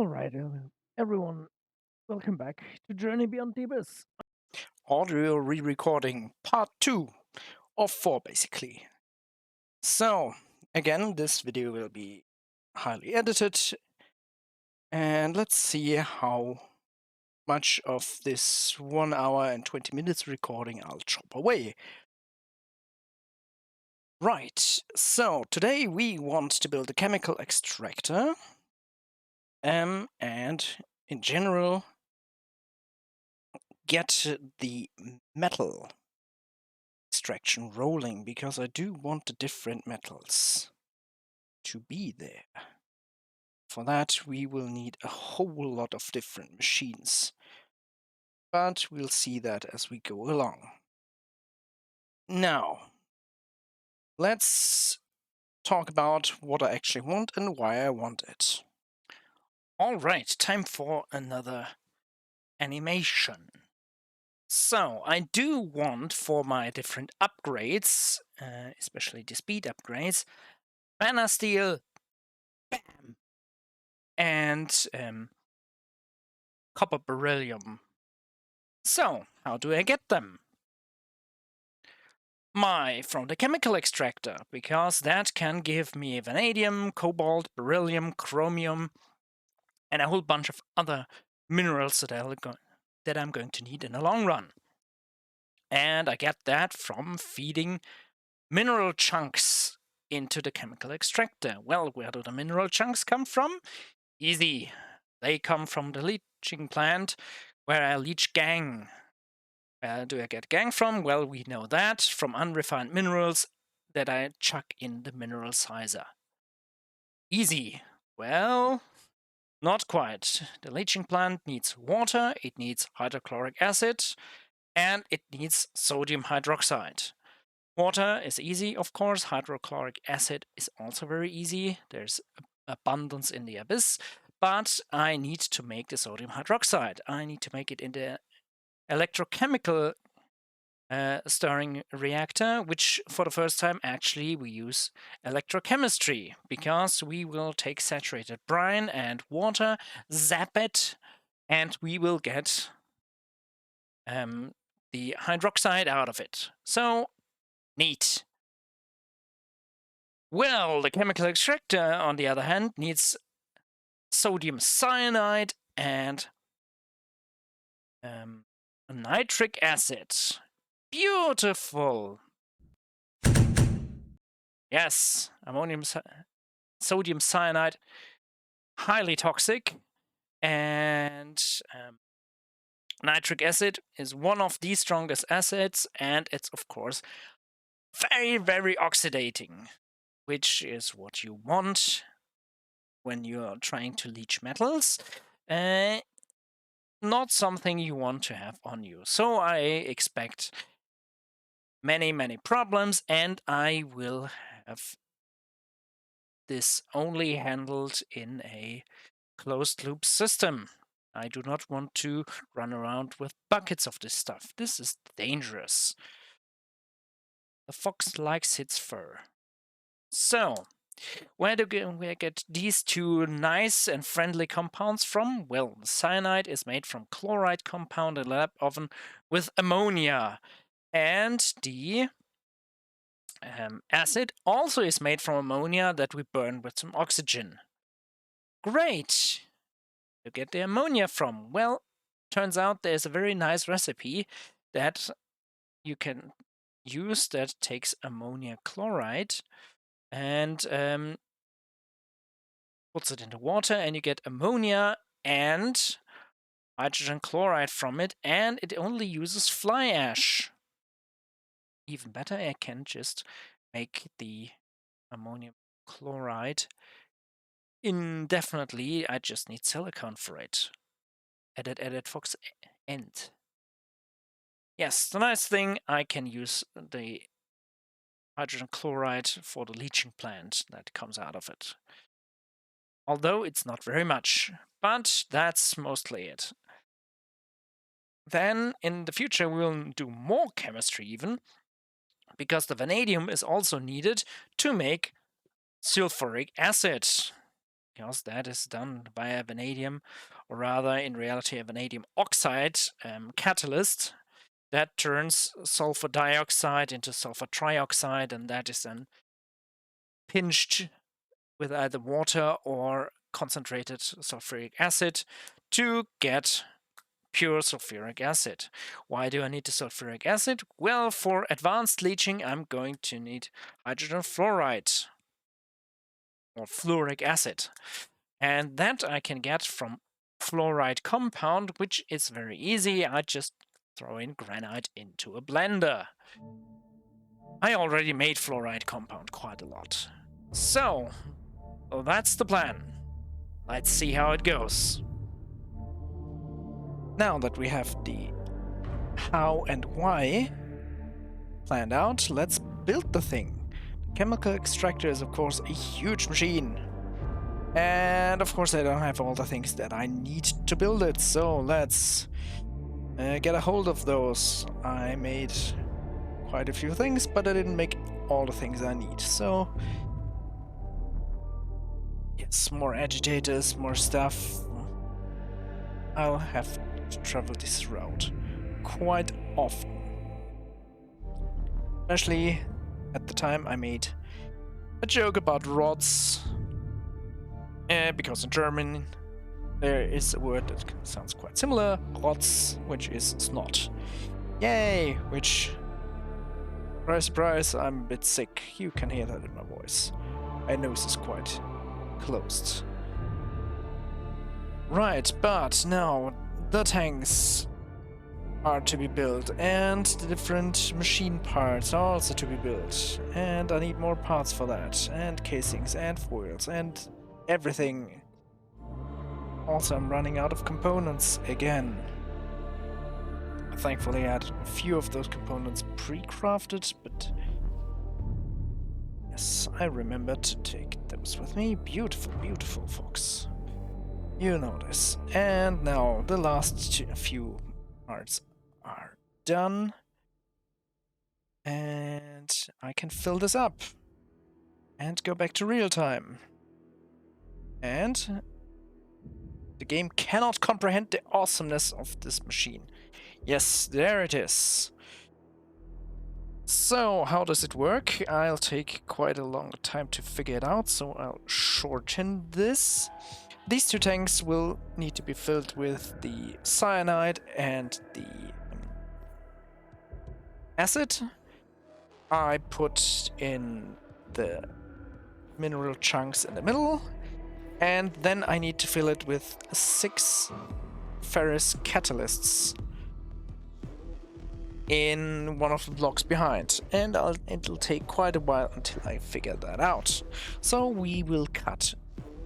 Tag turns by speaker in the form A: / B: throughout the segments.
A: All right, everyone, welcome back to Journey Beyond the Abyss.
B: Audio re-recording part 2 of 4 basically. So again, this video will be highly edited, and let's see how much of this 1 hour and 20 minutes recording I'll chop away. Right, so today we want to build a chemical extractor, and in general get the metal extraction rolling, because I do want the different metals to be there. For that we will need a whole lot of different machines, but we'll see that as we go along. Now, let's talk about what I actually want and why I want it. Alright, time for another animation. So, I do want for my different upgrades, especially the speed upgrades, banner steel, bam, and copper beryllium. So, how do I get them? From the chemical extractor, because that can give me vanadium, cobalt, beryllium, chromium, and a whole bunch of other minerals that I'm going to need in the long run. And I get that from feeding mineral chunks into the chemical extractor. Well, where do the mineral chunks come from? Easy. They come from the leaching plant, where I leach gangue. Where do I get gangue from? Well, we know that from unrefined minerals that I chuck in the mineral sizer. Easy. Well, not quite. The leaching plant needs water, it needs hydrochloric acid, and it needs sodium hydroxide. Water is easy, of course. Hydrochloric acid is also very easy. There's abundance in the abyss, but I need to make the sodium hydroxide. I need to make it in the electrochemical stirring reactor, which for the first time actually we use electrochemistry, because we will take saturated brine and water, zap it, and we will get the hydroxide out of it. So, neat. Well, the chemical extractor, on the other hand, needs sodium cyanide and nitric acid. Beautiful. Yes, sodium cyanide, highly toxic, and nitric acid is one of the strongest acids, and it's of course very, very oxidating, which is what you want when you're trying to leach metals. Not something you want to have on you. So I expect many, many problems, and I will have this only handled in a closed loop system. I do not want to run around with buckets of this stuff. This is dangerous. The fox likes its fur. So, where do we get these two nice and friendly compounds from? Well, the cyanide is made from chloride compound in a lab oven with ammonia. And the acid also is made from ammonia that we burn with some oxygen. Great! You get the ammonia from? Well, turns out there's a very nice recipe that you can use that takes ammonia chloride and puts it into water, and you get ammonia and hydrogen chloride from it, and it only uses fly ash. Even better, I can just make the ammonium chloride indefinitely. I just need silicon for it. Edit Fox end. Yes, the nice thing, I can use the hydrogen chloride for the leaching plant that comes out of it. Although it's not very much, but that's mostly it. Then in the future we'll do more chemistry even, because the vanadium is also needed to make sulfuric acid. because that is done via vanadium, or rather, in reality, a vanadium oxide catalyst that turns sulfur dioxide into sulfur trioxide, and that is then pinched with either water or concentrated sulfuric acid to get pure sulfuric acid. Why do I need the sulfuric acid? Well, for advanced leaching, I'm going to need hydrogen fluoride or fluoric acid. And that I can get from fluoride compound, which is very easy. I just throw in granite into a blender. I already made fluoride compound quite a lot. So, well, that's the plan. Let's see how it goes. Now that we have the how and why planned out, let's build the thing. The chemical extractor is, of course, a huge machine. And of course I don't have all the things that I need to build it, so let's get a hold of those. I made quite a few things, but I didn't make all the things I need, so yes, more agitators, more stuff. I'll have to travel this route quite often. Especially at the time I made a joke about rods, because in German there is a word that sounds quite similar, rods, which is snot. Yay! Which, surprise, surprise, I'm a bit sick. You can hear that in my voice. My nose is quite closed. Right, but now the tanks are to be built, and the different machine parts are also to be built. And I need more parts for that, and casings, and foils, and everything. Also, I'm running out of components again. Thankfully, I had a few of those components pre-crafted, but yes, I remember to take those with me. Beautiful, beautiful, folks. You know this. And now the last few parts are done. And I can fill this up and go back to real time. And the game cannot comprehend the awesomeness of this machine. Yes, there it is. So, how does it work? I'll take quite a long time to figure it out, so I'll shorten this. These two tanks will need to be filled with the cyanide and the acid. I put in the mineral chunks in the middle, and then I need to fill it with 6 ferrous catalysts in one of the blocks behind, and it'll take quite a while until I figure that out. So we will cut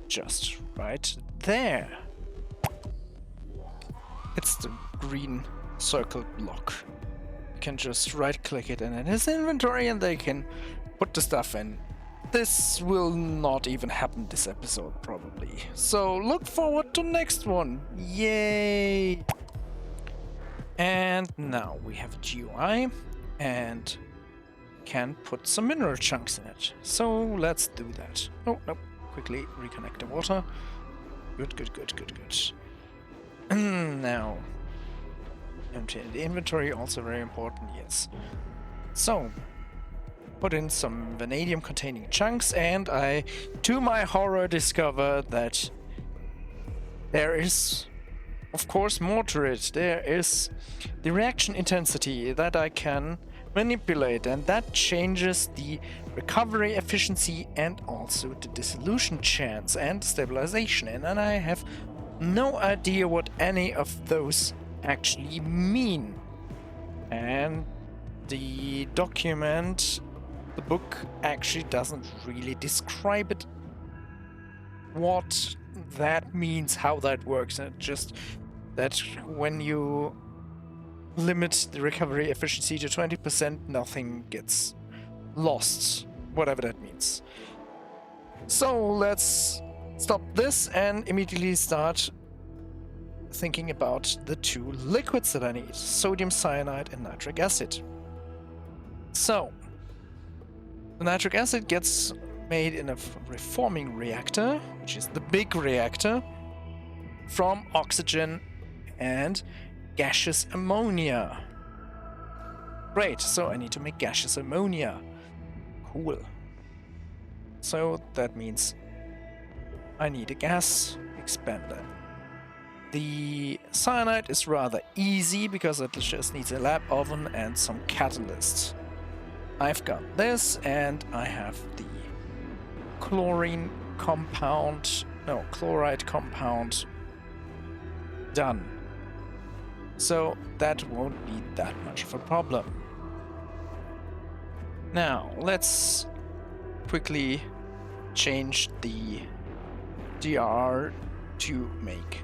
B: just right there. It's the green circled block. You can just right click it in his inventory and they can put the stuff in. This will not even happen this episode probably. So look forward to next one. Yay! And now we have a GUI and can put some mineral chunks in it. So let's do that. Oh, no. Quickly reconnect the water. Good, good, good, good, good. Now, empty the inventory, also very important, yes. So, put in some vanadium containing chunks, and I, to my horror, discover that there is, of course, more to it. There is the reaction intensity that I can manipulate, and that changes the recovery efficiency and also the dissolution chance and stabilization. And I have no idea what any of those actually mean. And the document, the book, actually doesn't really describe it, what that means, how that works. And just that when you limit the recovery efficiency to 20%, nothing gets lost, whatever that means. So let's stop this and immediately start thinking about the 2 liquids that I need: sodium cyanide and nitric acid. So the nitric acid gets made in a reforming reactor, which is the big reactor, from oxygen and gaseous ammonia. Great, so I need to make gaseous ammonia. Cool. So that means I need a gas expander. The cyanide is rather easy because it just needs a lab oven and some catalysts. I've got this, and I have the chloride compound done. So that won't be that much of a problem. Now, let's quickly change the DR to make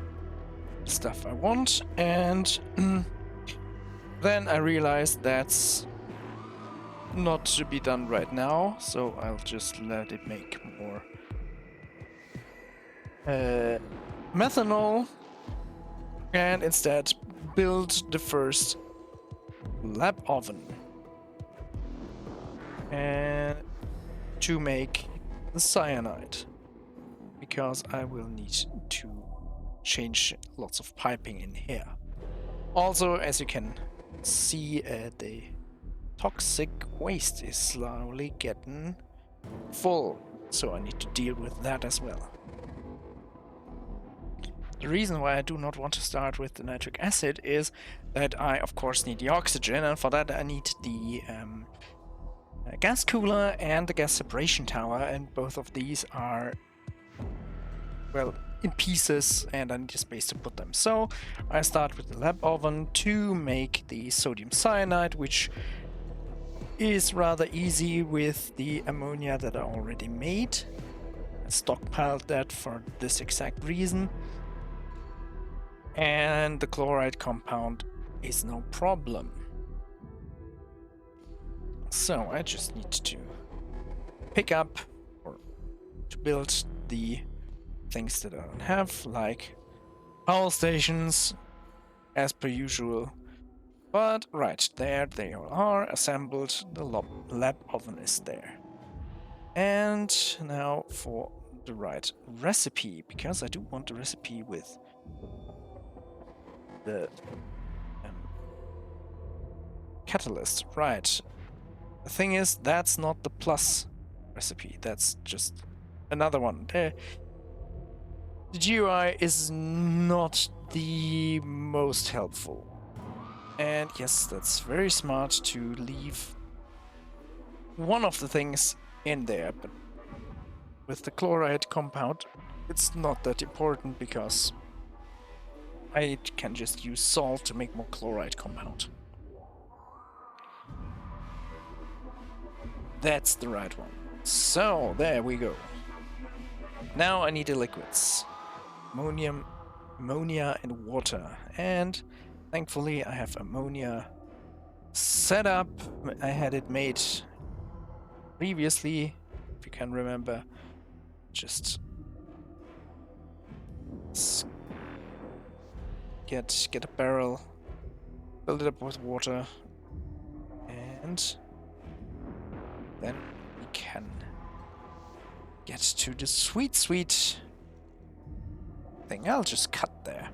B: stuff I want, and then I realized that's not to be done right now, so I'll just let it make more methanol, and instead build the first lab oven and to make the cyanide, because I will need to change lots of piping in here. Also, as you can see, the toxic waste is slowly getting full, so I need to deal with that as well. The reason why I do not want to start with the nitric acid is that I of course need the oxygen, and for that I need the gas cooler and the gas separation tower, and both of these are, well, in pieces, and I need a space to put them. So I start with the lab oven to make the sodium cyanide, which is rather easy with the ammonia that I already made. I stockpiled that for this exact reason. And the chloride compound is no problem. So I just need to pick up or to build the things that I don't have, like power stations, as per usual. But right, there they all are assembled. The lab oven is there. And now for the right recipe, because I do want the recipe with the catalyst. Right. The thing is, that's not the plus recipe. That's just another one. The GUI is not the most helpful. And yes, that's very smart to leave one of the things in there, but with the chloride compound, it's not that important because I can just use salt to make more chloride compound. That's the right one. So, there we go. Now I need the liquids. Ammonia and water. And thankfully I have ammonia set up. I had it made previously, if you can remember. Just get a barrel, fill it up with water, and then we can get to the sweet thing. I'll just cut there.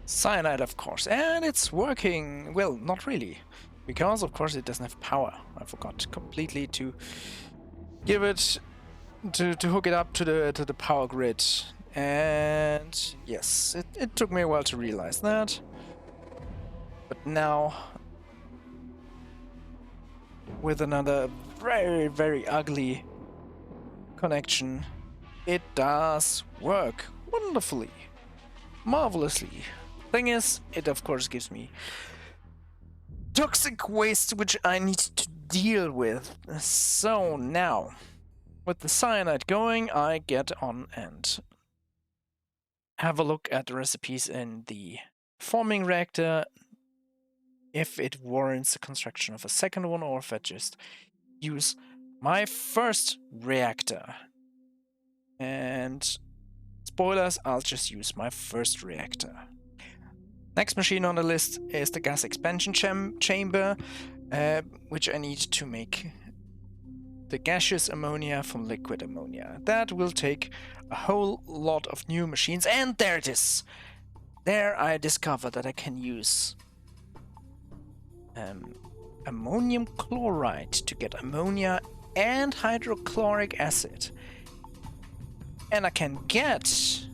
B: Cyanide, of course, and it's working. Well, not really, because of course it doesn't have power. I forgot completely to give it to hook it up to the power grid. And yes, it took me a while to realize that. But now, with another very ugly connection, it does work wonderfully, marvelously. Thing is, it of course gives me toxic waste which I need to deal with. So now, with the cyanide going, I get on and have a look at the recipes in the forming reactor, if it warrants the construction of a second one, or if I just use my first reactor. And spoilers, I'll just use my first reactor. Next machine on the list is the gas expansion chamber, which I need to make the gaseous ammonia from liquid ammonia. That will take a whole lot of new machines, and there it is. There I discovered that I can use ammonium chloride to get ammonia and hydrochloric acid. And I can get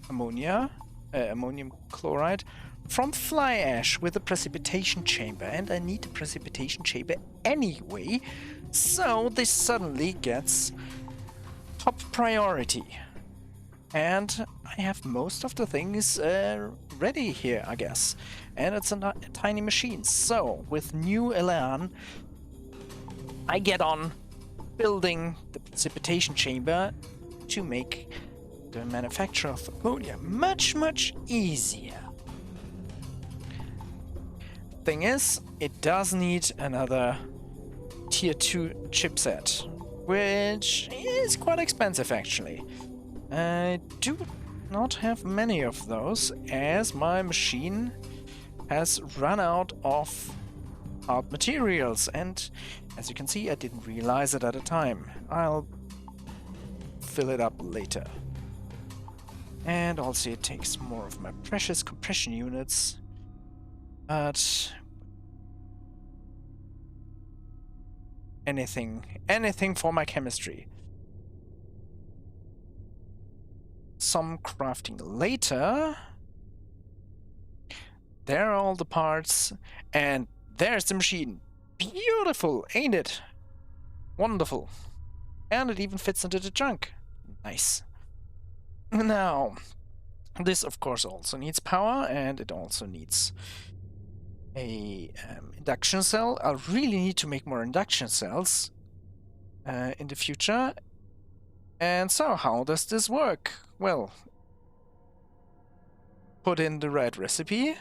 B: ammonium chloride from fly ash with a precipitation chamber, and I need the precipitation chamber anyway, so this suddenly gets top priority. And I have most of the things ready here, I guess. And it's a tiny machine. So, with new elan, I get on building the precipitation chamber to make the manufacture of ammonia much, much easier. Thing is, it does need another tier 2 chipset, which is quite expensive actually. I do not have many of those, as my machine has run out of hard materials, and as you can see, I didn't realize it at the time. I'll fill it up later. And also it takes more of my precious compression units, but anything for my chemistry. Some crafting later. There are all the parts, and there's the machine. Beautiful, ain't it? Wonderful. And it even fits into the trunk. Nice. Now, this of course also needs power, and it also needs a induction cell. I'll really need to make more induction cells in the future. And so, how does this work? Well, put in the right recipe,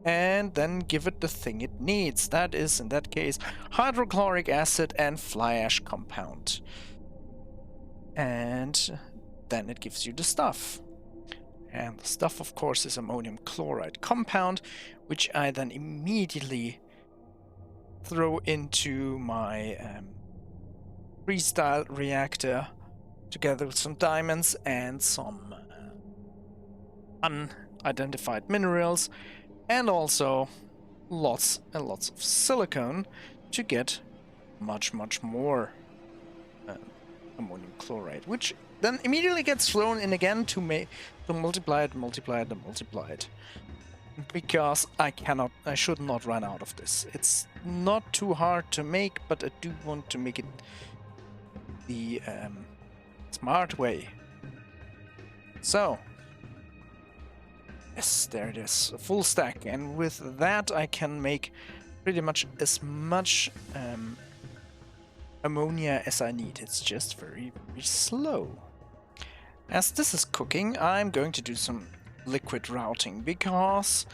B: and then give it the thing it needs. That is, in that case, hydrochloric acid and fly ash compound. And then it gives you the stuff. And the stuff, of course, is ammonium chloride compound, which I then immediately throw into my freestyle reactor, together with some diamonds and some unidentified minerals, and also lots and lots of silicone to get much more ammonium chloride, which then immediately gets thrown in again to multiply it, because I should not run out of this. It's not too hard to make, but I do want to make it the smart way. So, yes, there it is, a full stack, and with that I can make pretty much as much ammonia as I need. It's just very slow. As this is cooking, I'm going to do some liquid routing, because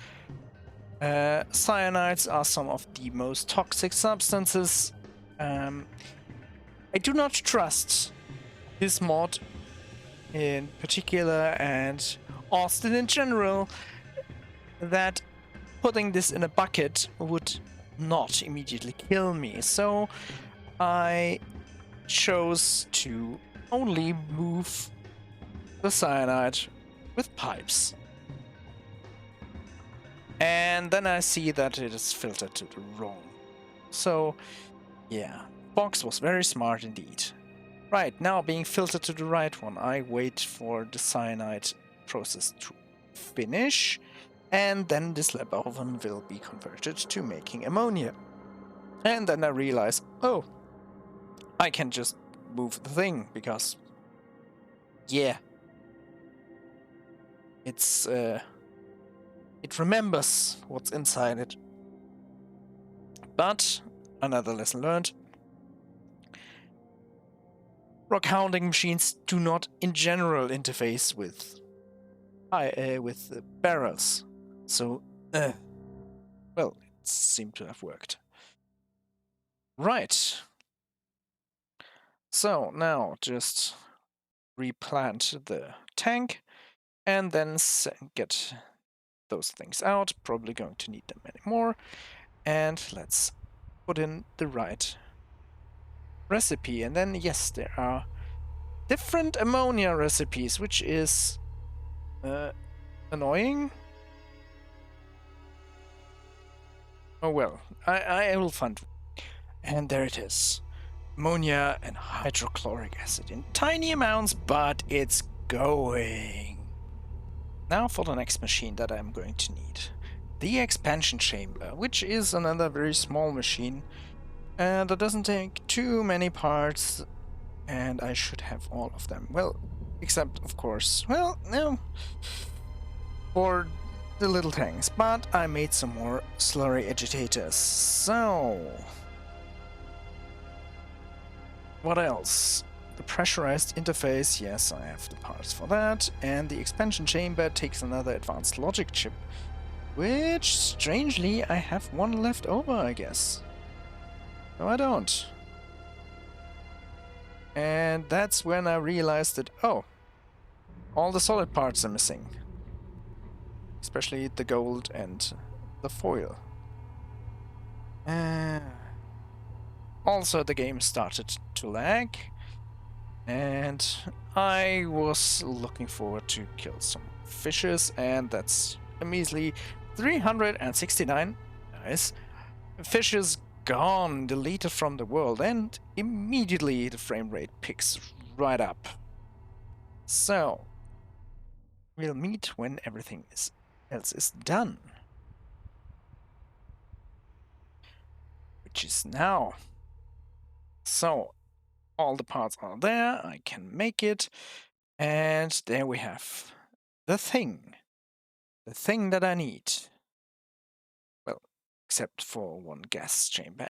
B: cyanides are some of the most toxic substances. I do not trust this mod in particular, and Austin in general, that putting this in a bucket would not immediately kill me. So I chose to only move the cyanide with pipes. And then I see that it is filtered to the wrong. So yeah, Fox was very smart indeed. Right, now being filtered to the right one, I wait for the cyanide process to finish, and then this lab oven will be converted to making ammonia. And then I realize, oh, I can just move the thing, because yeah, it's it remembers what's inside it. But another lesson learned: rock hounding machines do not, in general, interface with barrels. So, well, it seemed to have worked. Right. So now just replant the tank, and then get those things out. Probably going to need them anymore. And let's put in the right recipe. And then, yes, there are different ammonia recipes, which is annoying. Oh well, I will find. And there it is. Ammonia and hydrochloric acid in tiny amounts, but it's going. Now for the next machine that I'm going to need. The expansion chamber, which is another very small machine. And that doesn't take too many parts. And I should have all of them. Well, except, of course, well, no. For the little tanks. But I made some more slurry agitators. So... what else? The pressurized interface, yes, I have the parts for that. And the expansion chamber takes another advanced logic chip, which, strangely, I have one left over, I guess. No, I don't. And that's when I realized that, oh, all the solid parts are missing. Especially the gold and the foil. Also, the game started to lag, and I was looking forward to kill some fishes, and that's a measly 369 nice fishes gone, deleted from the world, and immediately the frame rate picks right up. So, we'll meet when everything else is done. Which is now. So, all the parts are there, I can make it, and there we have the thing that I need. Well, except for one gas chamber.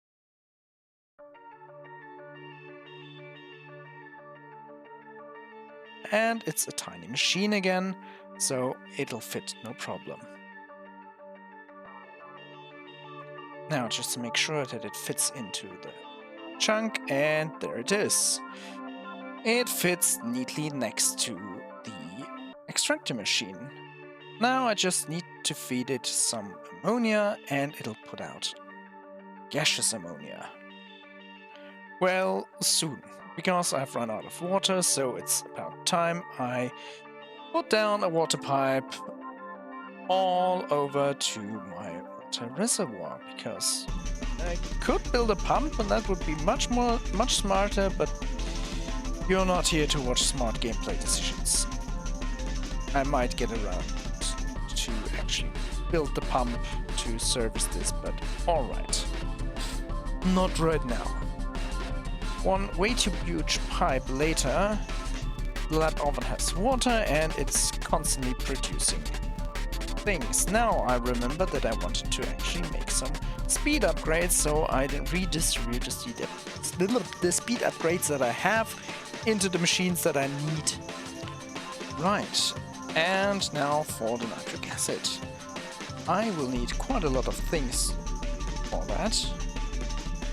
B: And it's a tiny machine again, so it'll fit no problem. Now, just to make sure that it fits into the chunk, and there it is. It fits neatly next to the extractor machine. Now I just need to feed it some ammonia and it'll put out gaseous ammonia. Well, soon, because I've run out of water, so it's about time I put down a water pipe all over to my water reservoir, because I could build a pump and that would be much smarter, but you're not here to watch smart gameplay decisions. I might get around to actually build the pump to service this, but alright. Not right now. One way too huge pipe later, the lab oven has water and it's constantly producing things. Now I remember that I wanted to actually make some speed upgrades, so I redistribute the speed upgrades that I have into the machines that I need. Right, and now for the nitric acid. I will need quite a lot of things for that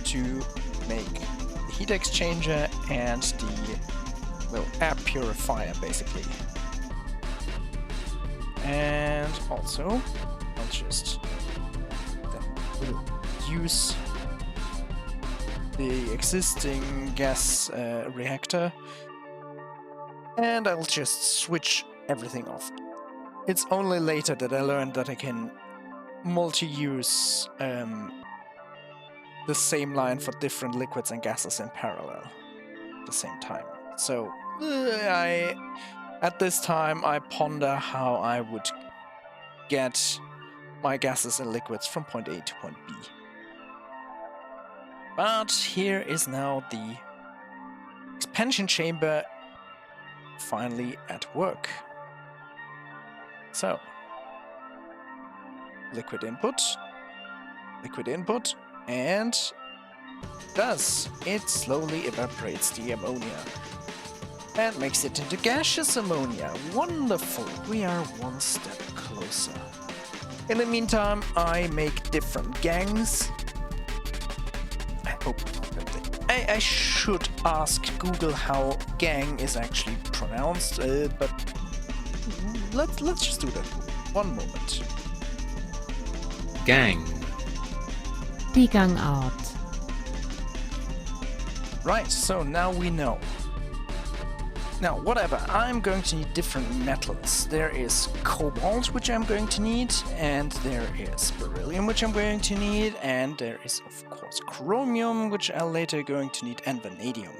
B: to make the heat exchanger and the, well, air purifier basically. And also, I'll just then use the existing gas reactor, and I'll just switch everything off. It's only later that I learned that I can multi-use the same line for different liquids and gases in parallel at the same time. So at this time I ponder how I would get my gases and liquids from point A to point B. But here is now the expansion chamber finally at work. So, liquid input, and it slowly evaporates the ammonia and makes it into gaseous ammonia. Wonderful! We are one step closer. In the meantime, I make different gangs. I hope I should ask Google how gang is actually pronounced, but let's just do that. One moment.
C: Gang.
D: Die Gangart.
B: Right, so now we know. Now, whatever, I'm going to need different metals. There is cobalt, which I'm going to need, and there is beryllium, which I'm going to need, and there is, of course, chromium, which I'm later going to need, and vanadium.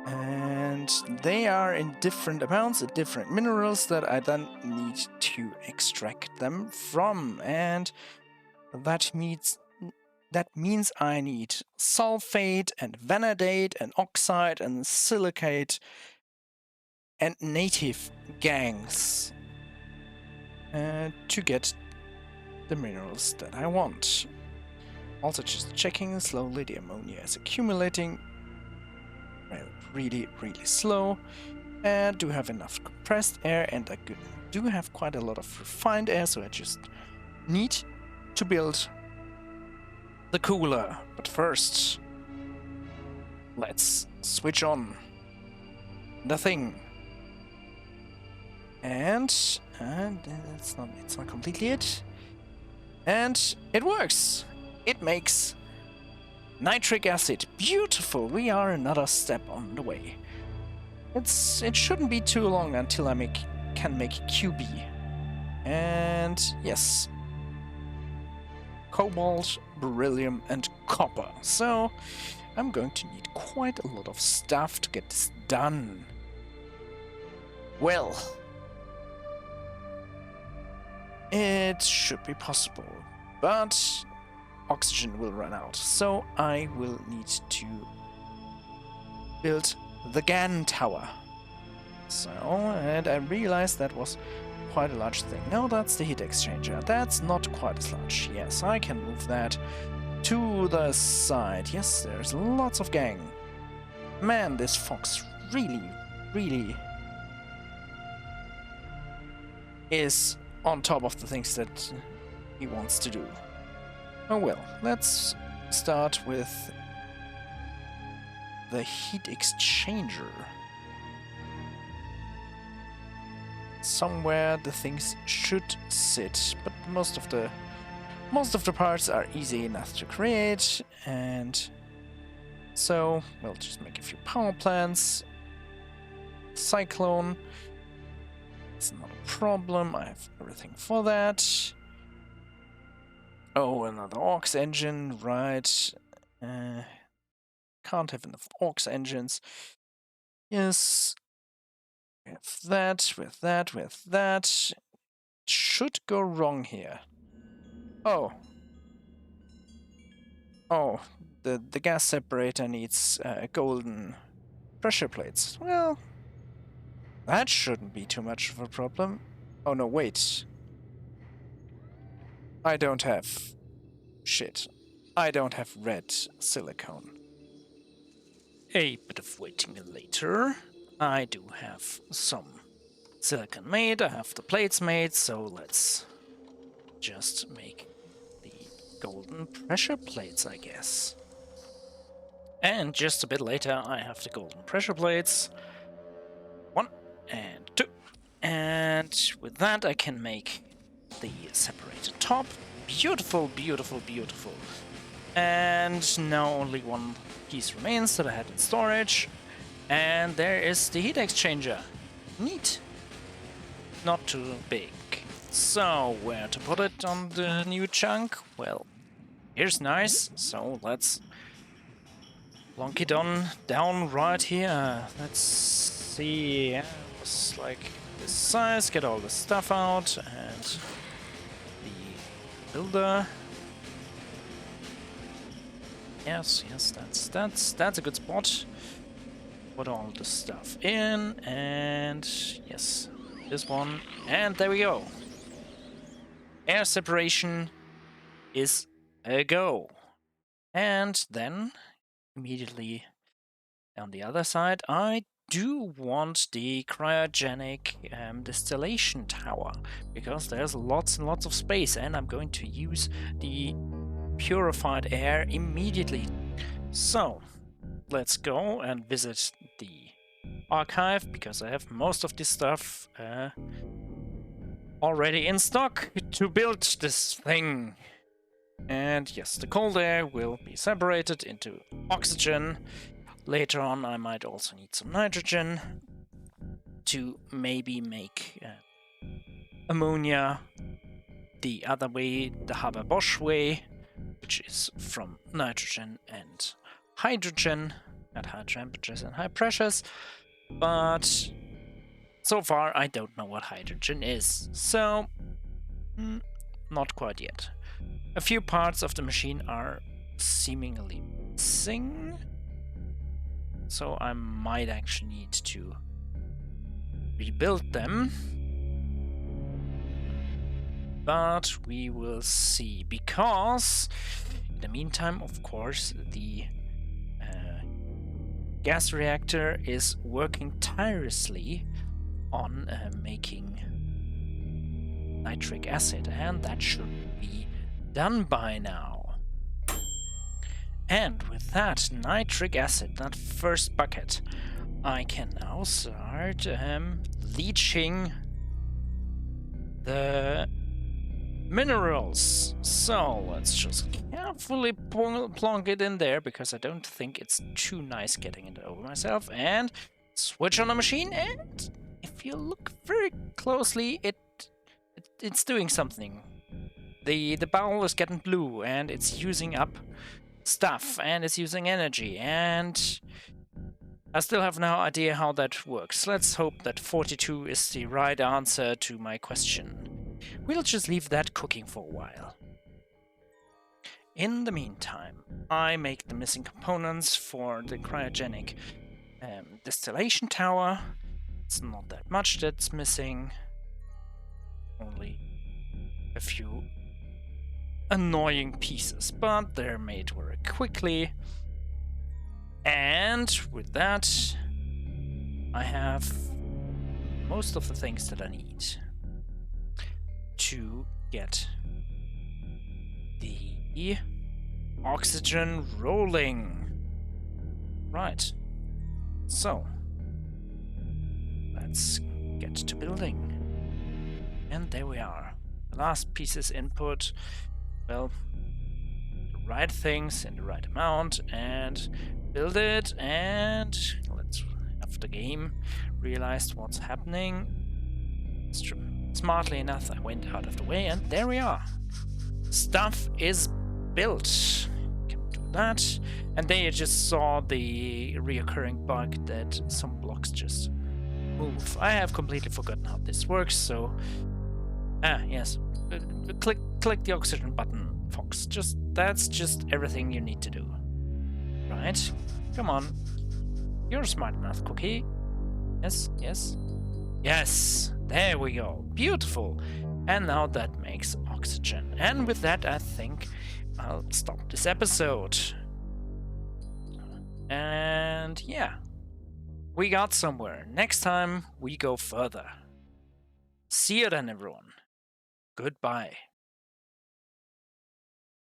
B: And they are in different amounts, different minerals that I then need to extract them from, and that means I need sulfate and vanadate and oxide and silicate and native gangs to get the minerals that I want. Also just checking slowly, the ammonia is accumulating really slow, and do have enough compressed air, and I do have quite a lot of refined air, so I just need to build the cooler. But first, let's switch on the thing. And it's not completely it. And it works. It makes nitric acid. Beautiful. We are another step on the way. It shouldn't be too long until I can make QB. And yes, cobalt, beryllium, and copper. So I'm going to need quite a lot of stuff to get this done. Well, it should be possible, but oxygen will run out, so I will need to build the GAN tower. So, and I realized that was quite a large thing. No, that's the heat exchanger. That's not quite as large. Yes, I can move that to the side. Yes, there's lots of gang. Man, this fox really is on top of the things that he wants to do. Oh well, let's start with the heat exchanger. Somewhere the things should sit, but most of the parts are easy enough to create, and so we'll just make a few power plants. Cyclone, it's not a problem, I have everything for that. Oh, another aux engine, right. Can't have enough aux engines. Yes. With that. Should go wrong here. Oh. Oh, the gas separator needs golden pressure plates. Well, that shouldn't be too much of a problem. Oh no, wait. I don't have... Shit. I don't have red silicone. A bit of waiting later. I do have some silicon made, I have the plates made, so let's just make the golden pressure plates, I guess. And just a bit later, I have the golden pressure plates. 1 and 2. And with that, I can make the separator top. Beautiful. And now only one piece remains that I had in storage. And there is the heat exchanger. Neat. Not too big. So, where to put it on the new chunk? Well, here's nice. So, let's plonk it on down right here. Let's see. It's like this size. Get all the stuff out. And the builder. Yes, that's a good spot. Put all the stuff in, and yes, this one, and there we go. Air separation is a go. And then, immediately on the other side, I do want the cryogenic distillation tower, because there's lots and lots of space, and I'm going to use the purified air immediately. So, let's go and visit the archive, because I have most of this stuff already in stock to build this thing. And yes, the cold air will be separated into oxygen. Later on, I might also need some nitrogen to maybe make ammonia the other way, the Haber-Bosch way, which is from nitrogen and hydrogen at high temperatures and high pressures. But so far, I don't know what hydrogen is, so not quite yet. A few parts of the machine are seemingly missing, so I might actually need to rebuild them. But we will see, because in the meantime, of course, the gas reactor is working tirelessly on making nitric acid, and that should be done by now. And with that nitric acid, that first bucket, I can now start leaching the minerals. So let's just carefully plonk it in there, because I don't think it's too nice getting it over myself. And switch on the machine, and if you look very closely, it's doing something. The bowl is getting blue, and it's using up stuff, and it's using energy, and I still have no idea how that works. Let's hope that 42 is the right answer to my question. We'll just leave that cooking for a while. In the meantime, I make the missing components for the cryogenic distillation tower. It's not that much that's missing. Only a few annoying pieces, but they're made very quickly. And with that, I have most of the things that I need to get the oxygen rolling. Right. So, let's get to building. And there we are. The last piece is input. Well, the right things in the right amount, and build it, and let's have the game realized what's happening. Smartly enough, I went out of the way, and there we are. Stuff is built. Can do that. And then you just saw the reoccurring bug that some blocks just move. I have completely forgotten how this works, so yes. Click the oxygen button, Fox. That's just everything you need to do. Right? Come on. You're smart enough, Cookie. Yes, yes. Yes! There we go. Beautiful. And now that makes oxygen. And with that, I think I'll stop this episode. And yeah. We got somewhere. Next time, we go further. See you then, everyone. Goodbye.